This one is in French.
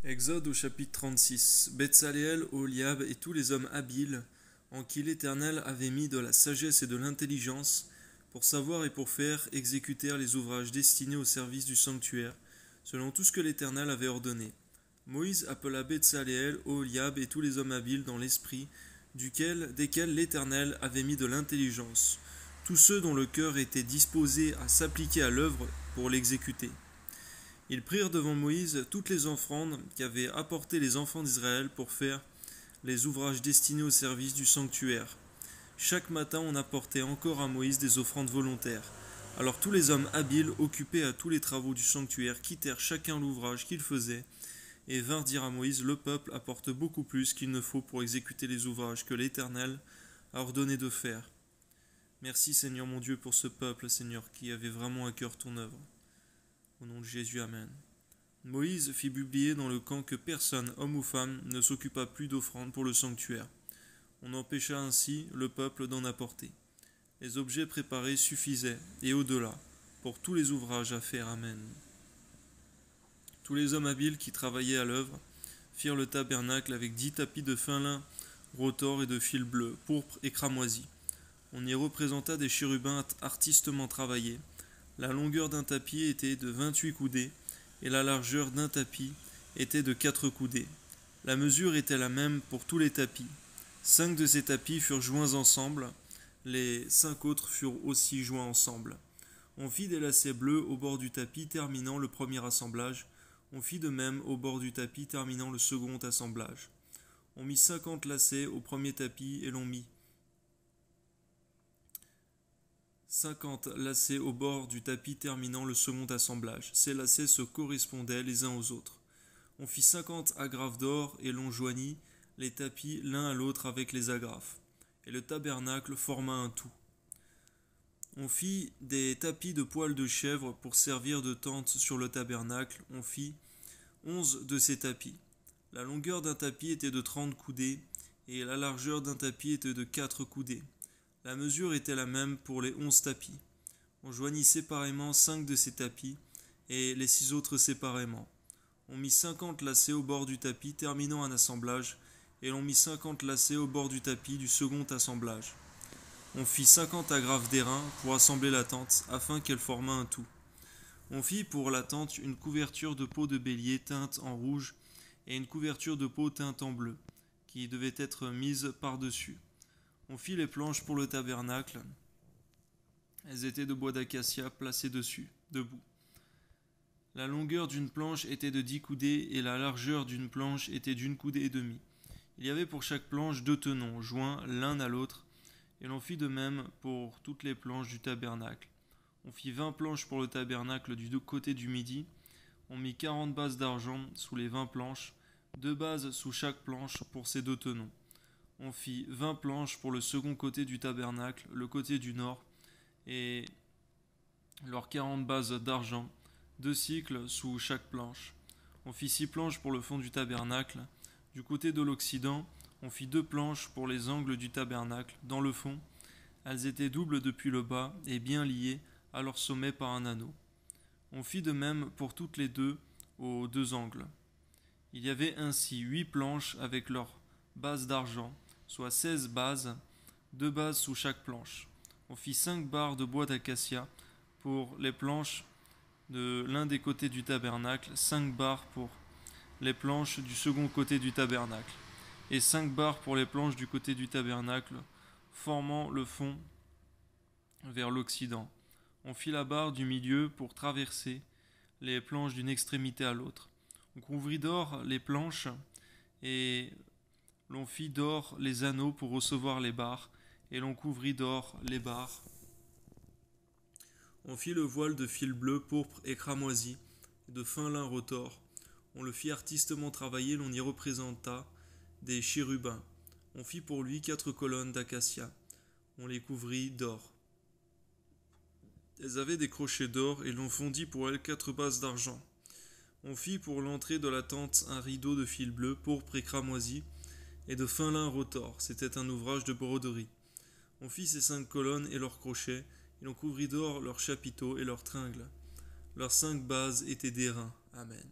Exode au chapitre 36. Betsaléel, Oholiab et tous les hommes habiles, en qui l'Éternel avait mis de la sagesse et de l'intelligence, pour savoir et pour faire, exécutèrent les ouvrages destinés au service du sanctuaire, selon tout ce que l'Éternel avait ordonné. Moïse appela Betsaléel, Oholiab et tous les hommes habiles dans l'esprit, desquels l'Éternel avait mis de l'intelligence, tous ceux dont le cœur était disposé à s'appliquer à l'œuvre pour l'exécuter. Ils prirent devant Moïse toutes les offrandes qu'avaient apportées les enfants d'Israël pour faire les ouvrages destinés au service du sanctuaire. Chaque matin on apportait encore à Moïse des offrandes volontaires. Alors tous les hommes habiles occupés à tous les travaux du sanctuaire quittèrent chacun l'ouvrage qu'il faisait et vinrent dire à Moïse: le peuple apporte beaucoup plus qu'il ne faut pour exécuter les ouvrages que l'Éternel a ordonné de faire. Merci Seigneur mon Dieu pour ce peuple, Seigneur, qui avait vraiment à cœur ton œuvre. Au nom de Jésus, Amen. Moïse fit publier dans le camp que personne, homme ou femme, ne s'occupa plus d'offrandes pour le sanctuaire. On empêcha ainsi le peuple d'en apporter. Les objets préparés suffisaient, et au-delà, pour tous les ouvrages à faire. Amen. Tous les hommes habiles qui travaillaient à l'œuvre firent le tabernacle avec 10 tapis de fin lin, rotor et de fil bleu, pourpre et cramoisi. On y représenta des chérubins artistement travaillés. La longueur d'un tapis était de 28 coudées, et la largeur d'un tapis était de 4 coudées. La mesure était la même pour tous les tapis. 5 de ces tapis furent joints ensemble, les 5 autres furent aussi joints ensemble. On fit des lacets bleus au bord du tapis terminant le premier assemblage. On fit de même au bord du tapis terminant le second assemblage. On mit 50 lacets au premier tapis et l'on mit 50 lacets au bord du tapis terminant le second assemblage. Ces lacets se correspondaient les uns aux autres. On fit 50 agrafes d'or et l'on joignit les tapis l'un à l'autre avec les agrafes. Et le tabernacle forma un tout. On fit des tapis de poils de chèvre pour servir de tente sur le tabernacle. On fit 11 de ces tapis. La longueur d'un tapis était de 30 coudées et la largeur d'un tapis était de 4 coudées. La mesure était la même pour les 11 tapis. On joignit séparément 5 de ces tapis et les 6 autres séparément. On mit 50 lacets au bord du tapis terminant un assemblage et l'on mit 50 lacets au bord du tapis du second assemblage. On fit 50 agrafes d'airain pour assembler la tente afin qu'elle formât un tout. On fit pour la tente une couverture de peau de bélier teinte en rouge et une couverture de peau teinte en bleu qui devait être mise par-dessus. On fit les planches pour le tabernacle. Elles étaient de bois d'acacia placées dessus, debout. La longueur d'une planche était de 10 coudées et la largeur d'une planche était d'1 coudée et demie. Il y avait pour chaque planche 2 tenons, joints l'un à l'autre, et l'on fit de même pour toutes les planches du tabernacle. On fit 20 planches pour le tabernacle du côté du midi. On mit 40 bases d'argent sous les 20 planches, 2 bases sous chaque planche pour ces 2 tenons. On fit 20 planches pour le second côté du tabernacle, le côté du nord, et leurs 40 bases d'argent, 2 sicles sous chaque planche. On fit 6 planches pour le fond du tabernacle. Du côté de l'Occident, on fit 2 planches pour les angles du tabernacle. Dans le fond, elles étaient doubles depuis le bas et bien liées à leur sommet par un anneau. On fit de même pour toutes les deux aux 2 angles. Il y avait ainsi 8 planches avec leurs bases d'argent, soit 16 bases, 2 bases sous chaque planche. On fit 5 barres de bois d'acacia pour les planches de l'un des côtés du tabernacle, 5 barres pour les planches du second côté du tabernacle, et 5 barres pour les planches du côté du tabernacle, formant le fond vers l'Occident. On fit la barre du milieu pour traverser les planches d'une extrémité à l'autre. On couvrit d'or les planches et l'on fit d'or les anneaux pour recevoir les barres, et l'on couvrit d'or les barres. On fit le voile de fil bleu, pourpre et cramoisi, de fin lin rotor. On le fit artistement travailler, l'on y représenta des chérubins. On fit pour lui 4 colonnes d'acacia. On les couvrit d'or. Elles avaient des crochets d'or, et l'on fondit pour elles 4 bases d'argent. On fit pour l'entrée de la tente un rideau de fil bleu, pourpre et cramoisi, et de fin lin rotor. C'était un ouvrage de broderie. On fit ces 5 colonnes et leurs crochets, et l'on couvrit d'or leurs chapiteaux et leurs tringles. Leurs 5 bases étaient d'airain. Amen.